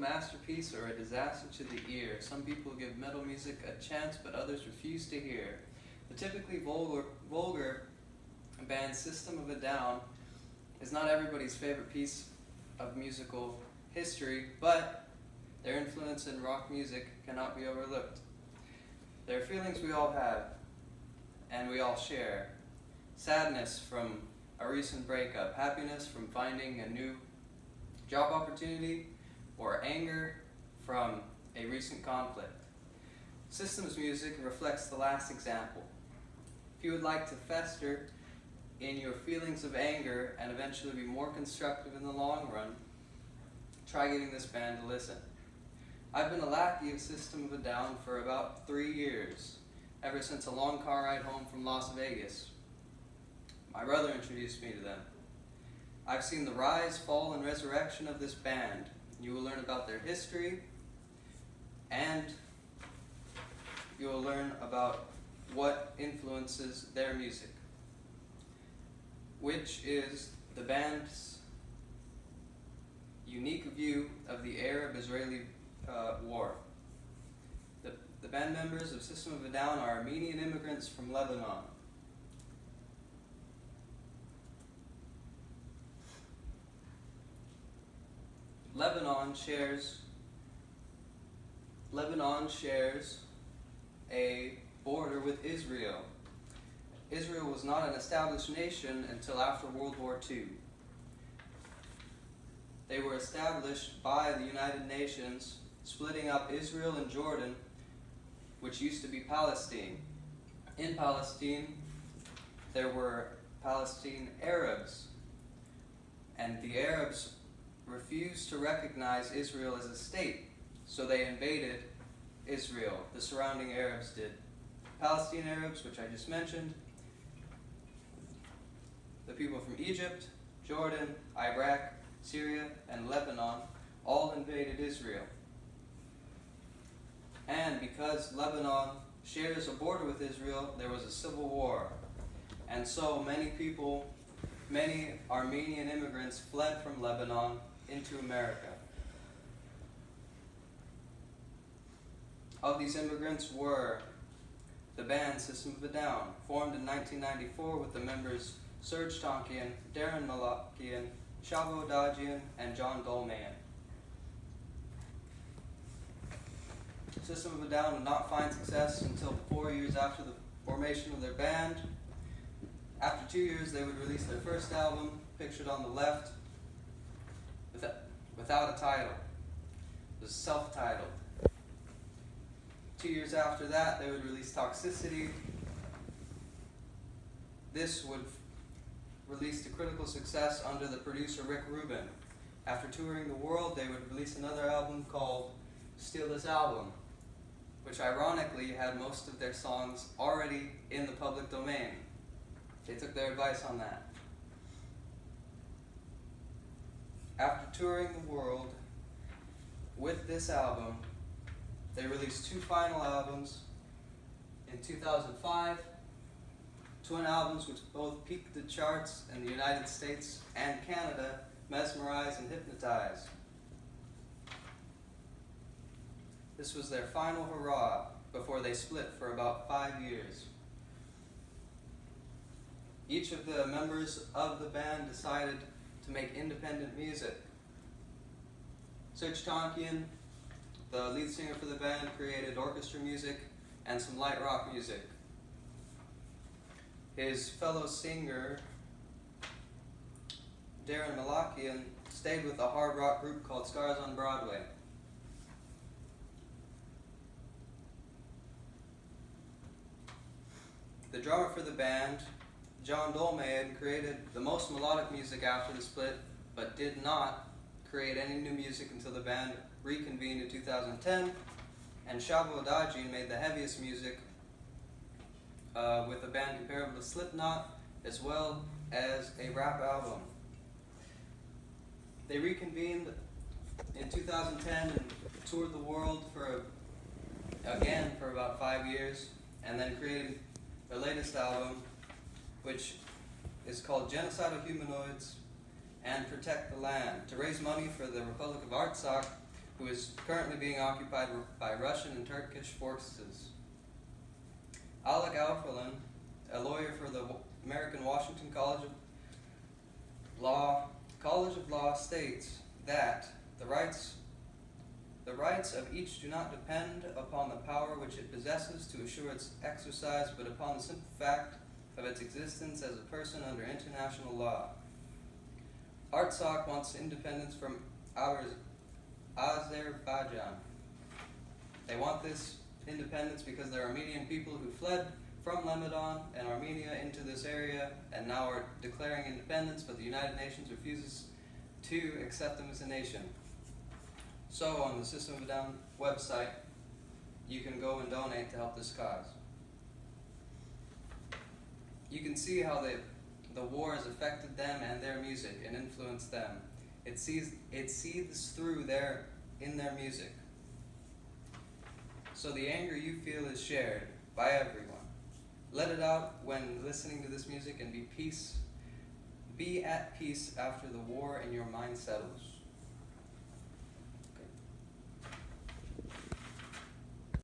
masterpiece or a disaster to the ear. Some people give metal music a chance, but others refuse to hear. The typically vulgar band System of a Down is not everybody's favorite piece of musical history, but their influence in rock music cannot be overlooked. There are feelings we all have, and we all share. Sadness from a recent breakup, happiness from finding a new job opportunity, or anger from a recent conflict. System's music reflects the last example. If you would like to fester in your feelings of anger and eventually be more constructive in the long run, try getting this band to listen. I've been a lackey of System of a Down for about 3 years, ever since a long car ride home from Las Vegas. My brother introduced me to them. I've seen the rise, fall, and resurrection of this band. You will learn about their history, and you will learn about what influences their music, which is the band's unique view of the Arab-Israeli war. The band members of System of a Down are Armenian immigrants from Lebanon. Lebanon shares a border with Israel. Israel was not an established nation until after World War II. They were established by the United Nations, splitting up Israel and Jordan, which used to be Palestine. In Palestine, there were Palestine Arabs, and the Arabs refused to recognize Israel as a state, so they invaded Israel. The surrounding Arabs did. Palestine Arabs, which I just mentioned, the people from Egypt, Jordan, Iraq, Syria, and Lebanon all invaded Israel. And because Lebanon shares a border with Israel, there was a civil war. And so many Armenian immigrants fled from Lebanon into America. Of these immigrants were the band System of a Down, formed in 1994 with the members Serj Tankian, Darren Malakian, Shavo Dajian, and John Dolmayan. System of a Down would not find success until 4 years after the formation of their band. After 2 years, they would release their first album, pictured on the left, without a title. It was self-titled. 2 years after that, they would release Toxicity. This would release to critical success under the producer Rick Rubin. After touring the world, they would release another album called Steal This Album, which ironically had most of their songs already in the public domain. They took their advice on that. After touring the world with this album, they released 2 final albums in 2005, twin albums which both peaked the charts in the United States and Canada, Mesmerize and Hypnotize. This was their final hurrah before they split for about 5 years. Each of the members of the band decided to make independent music. Serj Tankian, the lead singer for the band, created orchestra music and some light rock music. His fellow singer, Darren Malakian, stayed with a hard rock group called Scars on Broadway. The drummer for the band, John Dolmayan, created the most melodic music after the split, but did not create any new music until the band reconvened in 2010, and Shavo Dajian made the heaviest music with a band comparable to Slipknot, as well as a rap album. They reconvened in 2010 and toured the world for about 5 years, and then created their latest album, which is called Genocidal Humanoids and Protect the Land, to raise money for the Republic of Artsakh, who is currently being occupied by Russian and Turkish forces. Alec Alfrelin, a lawyer for the American Washington College of Law, states that the rights of each do not depend upon the power which it possesses to assure its exercise, but upon the simple fact of its existence as a person under international law. Artsakh wants independence from Azerbaijan. They want this independence because they're Armenian people who fled from Lebanon and Armenia into this area and now are declaring independence, but the United Nations refuses to accept them as a nation. So on the System of a Down website, you can go and donate to help this cause. You can see how the war has affected them and their music and influenced them. It seethes through in their music. So the anger you feel is shared by everyone. Let it out when listening to this music and be at peace after the war and your mind settles.